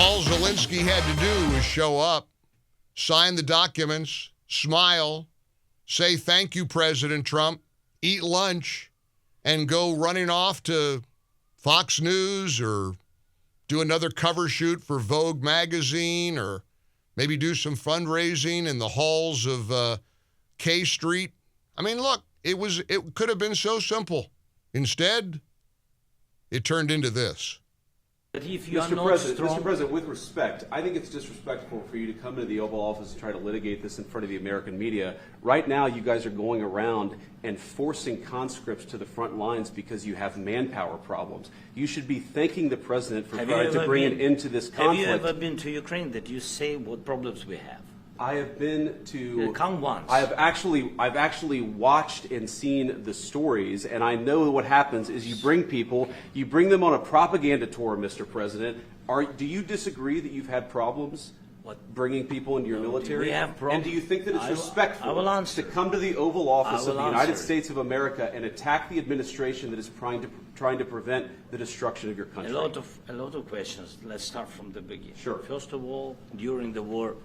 All Zelenskyy had to do was show up, sign the documents, smile, say thank you, President Trump, eat lunch, and go running off to Fox News or do another cover shoot for Vogue magazine or maybe do some fundraising in the halls of K Street. I mean, look, it could have been so simple. Instead, it turned into this. But if you Mr. President, with respect, I think it's disrespectful for you to come into the Oval Office and try to litigate this in front of the American media. Right now, you guys are going around and forcing conscripts to the front lines because you have manpower problems. You should be thanking the President for trying to bring an end to this conflict. Have you ever been to Ukraine that you say what problems we have? I have been to. Come once. I've actually watched and seen the stories, and I know what happens is you bring them on a propaganda tour, Mr. President. Do you disagree that you've had problems bringing people into your military? We have problems. And do you think that it's respectful to come to the Oval Office of the United States of America and attack the administration that is trying to prevent the destruction of your country? A lot of questions. Let's start from the beginning. Sure. First of all, during the war,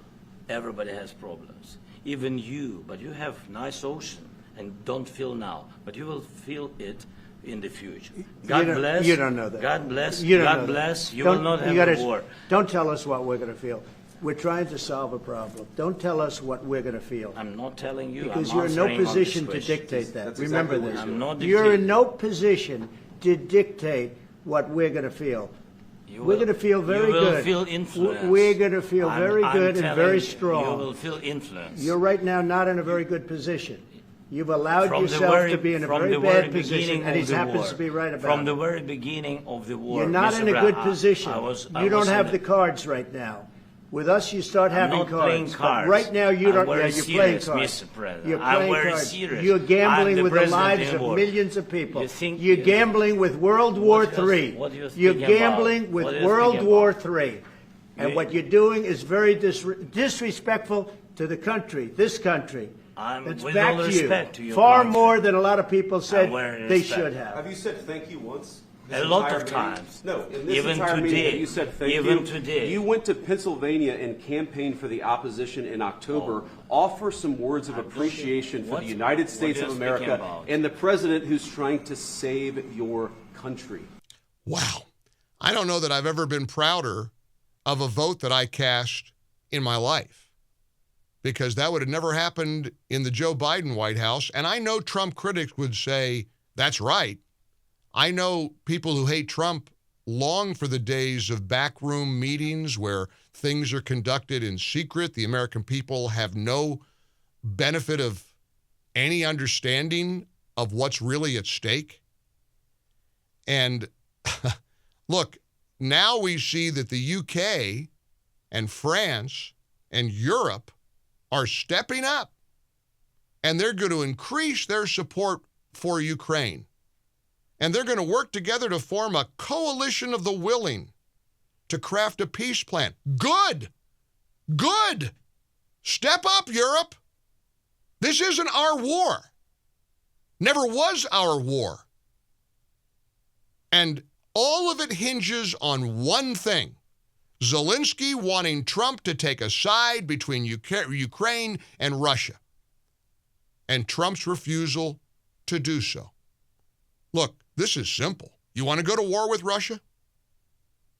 everybody has problems. Even you, but you have nice ocean and don't feel now, but you will feel it in the future. God bless. You don't know that. God bless. You don't God know bless. That. You will not have a war. Don't tell us what we're going to feel. We're trying to solve a problem. Don't tell us what we're going to feel. I'm not telling you. Because you're in no position to dictate that. That's Remember exactly this. I'm not You're in no position to dictate what we're going to feel. We're going to feel very good. You will feel influence. We're going to feel very good and very strong. You will feel influence. You're right now not in a very good position. You've allowed yourself to be in a very bad position, and he happens to be right about it. From the very beginning of the war. You're not in a good position. You don't have the cards right now. With us, you start having cards. Playing cards. Right now, you don't. Yeah, you're playing cards. Mr. President. You're playing cards. Serious. You're gambling with the lives of millions of people. You're gambling with World War III. You're gambling with World War III. And what you're doing is very disrespectful to the country, this country. It's back to you. Far more than a lot of people said they should have. Have you said thank you once? A lot of times. No, in this even entire today. meeting, you said thank even you. Today. You went to Pennsylvania and campaigned for the opposition in October. Offer some words of appreciation for the United States of America and the president who's trying to save your country. Wow. I don't know that I've ever been prouder of a vote that I cast in my life, because that would have never happened in the Joe Biden White House. And I know Trump critics would say, that's right. I know people who hate Trump long for the days of backroom meetings where things are conducted in secret. The American people have no benefit of any understanding of what's really at stake. And look, now we see that the UK and France and Europe are stepping up, and they're going to increase their support for Ukraine. And they're going to work together to form a coalition of the willing to craft a peace plan. Good. Good. Step up, Europe. This isn't our war. Never was our war. And all of it hinges on one thing: Zelenskyy wanting Trump to take a side between Ukraine and Russia, and Trump's refusal to do so. Look, this is simple. You want to go to war with Russia?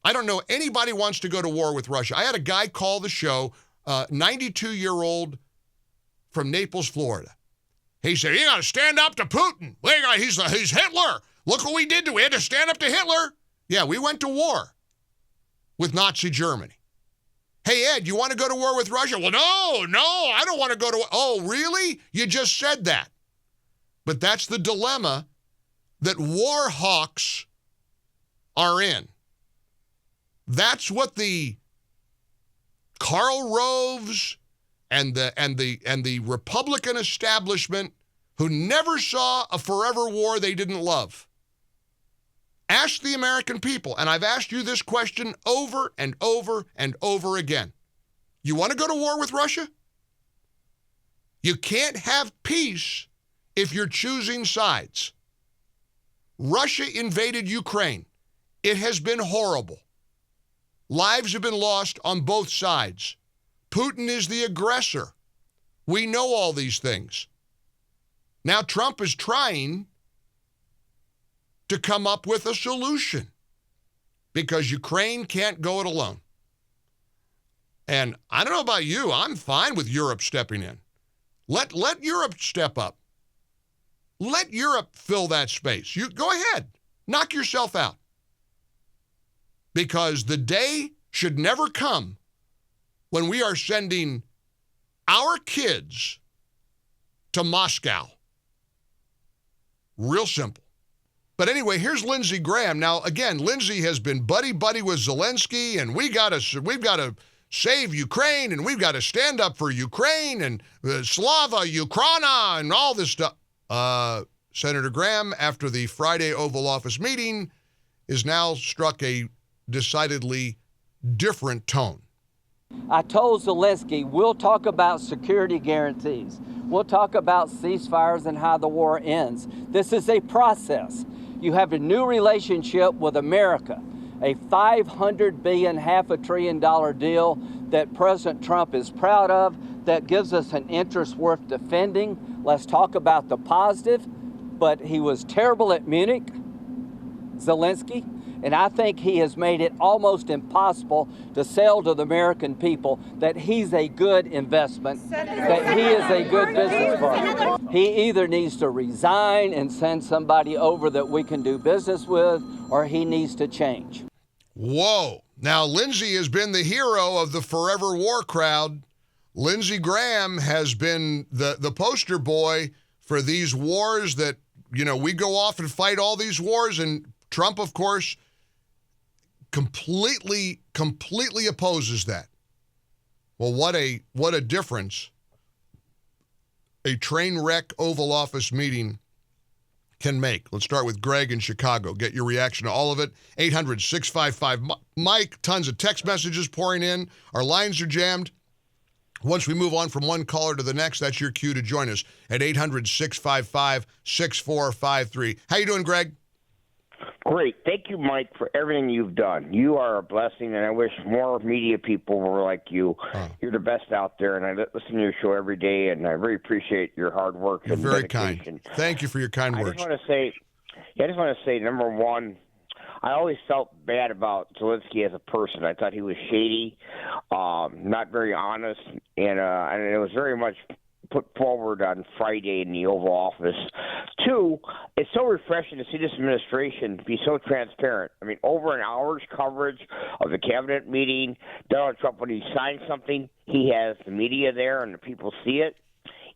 I don't know anybody wants to go to war with Russia. I had a guy call the show, 92-year-old from Naples, Florida. He said, you got to stand up to Putin. He's Hitler. Look what we did to him. We had to stand up to Hitler. Yeah, we went to war with Nazi Germany. Hey, Ed, you want to go to war with Russia? Well, no, I don't want to go to war. Oh, really? You just said that. But that's the dilemma that war hawks are in. That's what the Karl Roves and the Republican establishment, who never saw a forever war they didn't love. Ask the American people, and I've asked you this question over and over and over again. You want to go to war with Russia? You can't have peace if you're choosing sides. Russia invaded Ukraine. It has been horrible. Lives have been lost on both sides. Putin is the aggressor. We know all these things. Now Trump is trying to come up with a solution because Ukraine can't go it alone. And I don't know about you, I'm fine with Europe stepping in. Let Europe step up. Let Europe fill that space. You go ahead, knock yourself out. Because the day should never come when we are sending our kids to Moscow. Real simple. But anyway, here's Lindsey Graham. Now, again, Lindsey has been buddy-buddy with Zelenskyy, and we've got to save Ukraine, and we've got to stand up for Ukraine, and Slava Ukraina, and all this stuff. Senator Graham, after the Friday Oval Office meeting, is now struck a decidedly different tone. I told Zelenskyy, we'll talk about security guarantees. We'll talk about ceasefires and how the war ends. This is a process. You have a new relationship with America, a $500 billion, $500 billion deal that President Trump is proud of, that gives us an interest worth defending. Let's talk about the positive. But he was terrible at Munich, Zelenskyy, and I think he has made it almost impossible to sell to the American people that he's a good investment, that he is a good business partner. He either needs to resign and send somebody over that we can do business with, or he needs to change. Whoa. Now, Lindsey has been the hero of the forever war crowd. Lindsey Graham has been the poster boy for these wars that, you know, we go off and fight all these wars, and Trump, of course, completely opposes that. Well, what a difference a train wreck Oval Office meeting can make. Let's start with Greg in Chicago. Get your reaction to all of it. 800-655-MIKE. Tons of text messages pouring in. Our lines are jammed. Once we move on from one caller to the next, that's your cue to join us at 800-655-6453. How you doing, Greg? Great. Thank you, Mike, for everything you've done. You are a blessing, and I wish more media people were like you. Oh. You're the best out there, and I listen to your show every day, and I really appreciate your hard work. You're and very dedication. kind. Thank you for your kind words. I just want to say, number one, I always felt bad about Zelenskyy as a person. I thought he was shady, not very honest, and it was very much put forward on Friday in the Oval Office. Two, it's so refreshing to see this administration be so transparent. I mean, over an hour's coverage of the cabinet meeting, Donald Trump, when he signs something, he has the media there and the people see it.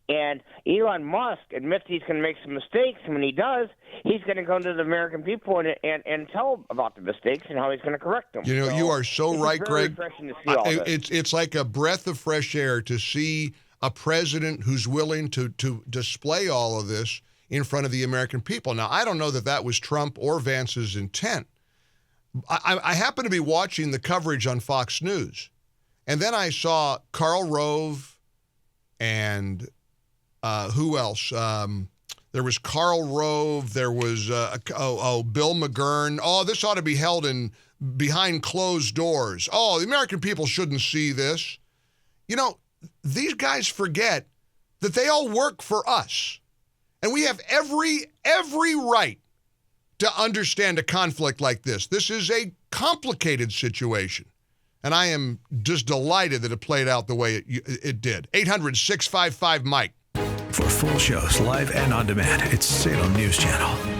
And Elon Musk admits he's going to make some mistakes, and when he does, he's going to go to the American people and tell about the mistakes and how he's going to correct them. You know, you are so right, Greg. Refreshing to see all this. It's like a breath of fresh air to see a president who's willing to display all of this in front of the American people. Now, I don't know that was Trump or Vance's intent. I happen to be watching the coverage on Fox News, and then I saw Karl Rove and who else? There was Karl Rove. There was Bill McGurn. Oh, this ought to be held behind closed doors. Oh, the American people shouldn't see this. You know, these guys forget that they all work for us, and we have every right to understand a conflict like this. This is a complicated situation, and I am just delighted that it played out the way it did. 800-655-MIKE. For full shows, live and on demand, it's Salem News Channel.